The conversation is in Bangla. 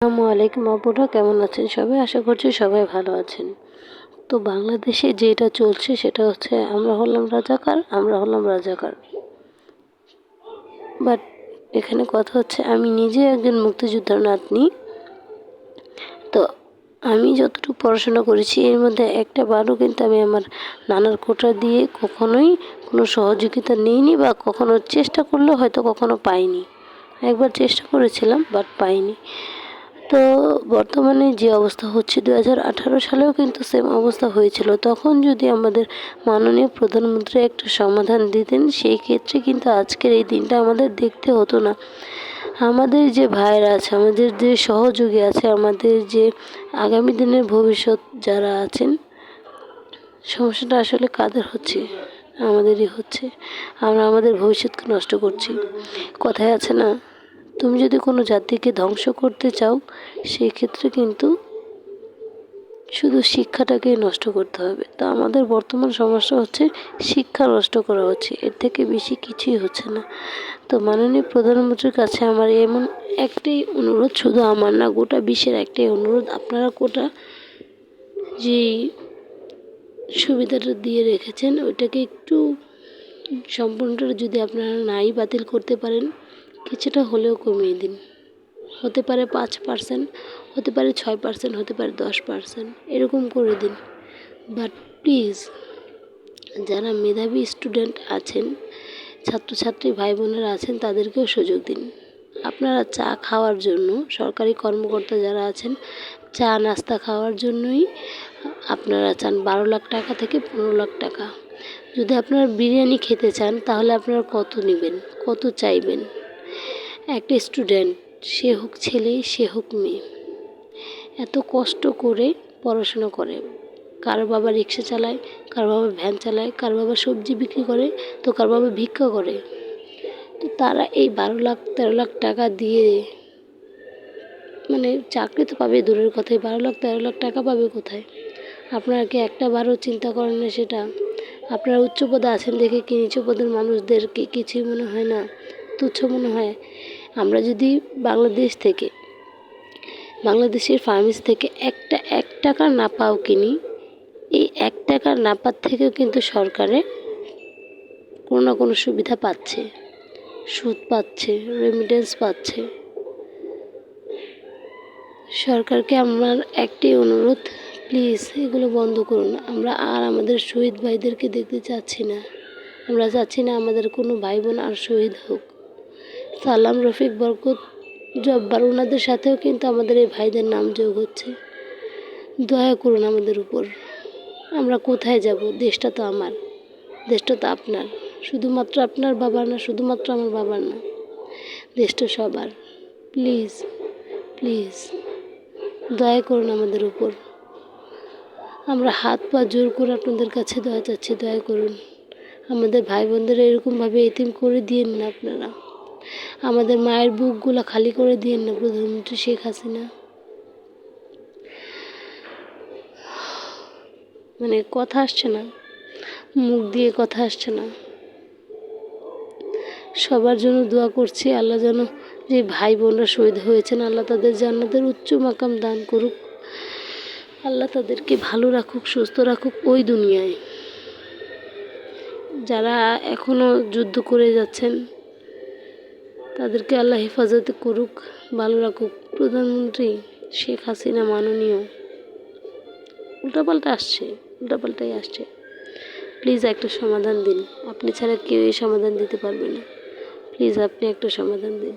আসসালামু আলাইকুম আপুরা, কেমন আছেন সবাই? আশা করছি সবাই ভালো আছেন। তো বাংলাদেশে যেটা চলছে সেটা হচ্ছে আমরা হলাম রাজাকার। বাট এখানে কথা হচ্ছে আমি নিজে একজন মুক্তিযোদ্ধার নাতনি। তো আমি যতটুকু পড়াশোনা করেছি এর মধ্যে একটা বারও কিন্তু আমি আমার নানার কোটা দিয়ে কখনোই কোনো সহযোগিতা নিইনি, বা কখনো চেষ্টা করলেও হয়তো কখনো পাইনি। একবার চেষ্টা করেছিলাম বাট পাইনি। তো বর্তমানে যে অবস্থা হচ্ছে 2018 সালেও কিন্তু সেম অবস্থা হয়েছিল। তখন যদি আমাদের মাননীয় প্রধানমন্ত্রী একটা সমাধান দিতেন, সেই ক্ষেত্রে কিন্তু আজকের এই দিনটা আমাদের দেখতে হতো না। আমাদের যে ভাইরা আছে, আমাদের যে সহযোগী আছে, আমাদের যে আগামী দিনের ভবিষ্যৎ যারা আছেন, সমস্যাটা আসলে কাদের হচ্ছে? আমাদেরই হচ্ছে। আমরা আমাদের ভবিষ্যৎকে নষ্ট করছি। কথায় আছে না, তুমি যদি কোনো জাতিকে ধ্বংস করতে চাও, সেই ক্ষেত্রে কিন্তু শুধু শিক্ষাটাকেই নষ্ট করতে হবে। তো আমাদের বর্তমান সমস্যা হচ্ছে শিক্ষা নষ্ট করা হচ্ছে, এর থেকে বেশি কিছুই হচ্ছে না। তো মাননীয় প্রধানমন্ত্রীর কাছে আমার এমন একটাই অনুরোধ, শুধু আমার না, গোটা বিশ্বের একটাই অনুরোধ, আপনারা কোটা যে সুবিধাটা দিয়ে রেখেছেন ওইটাকে একটু সম্পূর্ণটা যদি আপনারা নাই বাতিল করতে পারেন, কিছুটা হলেও কমিয়ে দিন। হতে পারে 5%, হতে পারে 6%, হতে পারে 10%, এরকম করে দিন। বাট প্লিজ, যারা মেধাবী স্টুডেন্ট আছেন, ছাত্রছাত্রী ভাই বোনেরা আছেন, তাদেরকেও সুযোগ দিন। আপনারা চা খাওয়ার জন্য, সরকারি কর্মকর্তা যারা আছেন, চা নাস্তা খাওয়ার জন্যই আপনারা চান 12 লাখ টাকা থেকে 15 লাখ টাকা। যদি আপনারা বিরিয়ানি খেতে চান তাহলে আপনারা কত নেবেন, কত চাইবেন? একটা স্টুডেন্ট, সে হোক ছেলে সে হোক মেয়ে, এত কষ্ট করে পড়াশোনা করে। কারো বাবা রিক্সা চালায়, কারো বাবা ভ্যান চালায়, কারো বাবা সবজি বিক্রি করে, তো কারো বাবা ভিক্ষা করে। তো তারা এই 12 লাখ 13 লাখ টাকা দিয়ে মানে চাকরি তো পাবে দূরের কথাই, 12 লাখ 13 লাখ টাকা পাবে কোথায়? আপনারা কি একটা বারও চিন্তা করেন না সেটা? আপনারা উচ্চ পদে আছেন দেখে কি নিচু পদের মানুষদেরকে কিছুই মনে হয় না, তুচ্ছ মনে হয়? আমরা যদি বাংলাদেশের ফার্মেসি থেকে এক টাকার নাপাও কিনি, এই 1 টাকার নাপার থেকেও কিন্তু সরকারে কোনো না কোনো সুবিধা পাচ্ছে, সুদ পাচ্ছে, রেমিটেন্স পাচ্ছে। সরকারকে আমার একটাই অনুরোধ, প্লিজ এগুলো বন্ধ করুন। আমরা আর আমাদের শহীদ ভাইদেরকে দেখতে চাচ্ছি না। আমরা চাচ্ছি না আমাদের কোনো ভাই বোন আর শহীদ হোক। সালাম, রফিক, বরকত, জব্বার, ওনাদের সাথেও কিন্তু আমাদের এই ভাইদের নাম যোগ হচ্ছে। দয়া করুন আমাদের উপর। আমরা কোথায় যাব? দেশটা তো আমার, দেশটা তো আপনার। শুধুমাত্র আপনার বাবার না, শুধুমাত্র আমার বাবার না, দেশটা সবার। প্লিজ প্লিজ দয়া করুন আমাদের উপর। আমরা হাত পা জোর করে আপনাদের কাছে দয়া চাচ্ছি, দয়া করুন। আমাদের ভাই বোনদের এরকমভাবে এতিম করে দিয়েন না আপনারা। আমাদের মায়ের বুকগুলো খালি করে দিয়েন না প্রধানমন্ত্রী শেখ হাসিনা। মানে কথা আসছে না, মুখ দিয়ে কথা আসছে না। সবার জন্য দোয়া করছি, আল্লাহ যেন যে ভাই বোনরা শহীদ হয়েছেন, আল্লাহ তাদের জান্নাতের উচ্চ মাকাম দান করুক। আল্লাহ তাদেরকে ভালো রাখুক, সুস্থ রাখুক ওই দুনিয়ায়। যারা এখনও যুদ্ধ করে যাচ্ছেন তাদেরকে আল্লাহ হেফাজত করুক, ভালো রাখুক। প্রধানমন্ত্রী শেখ হাসিনা মাননীয়, উল্টাপাল্টাই আসছে। প্লিজ একটা সমাধান দিন। আপনি ছাড়া কেউ এই সমাধান দিতে পারবে না। প্লিজ আপনি একটা সমাধান দিন।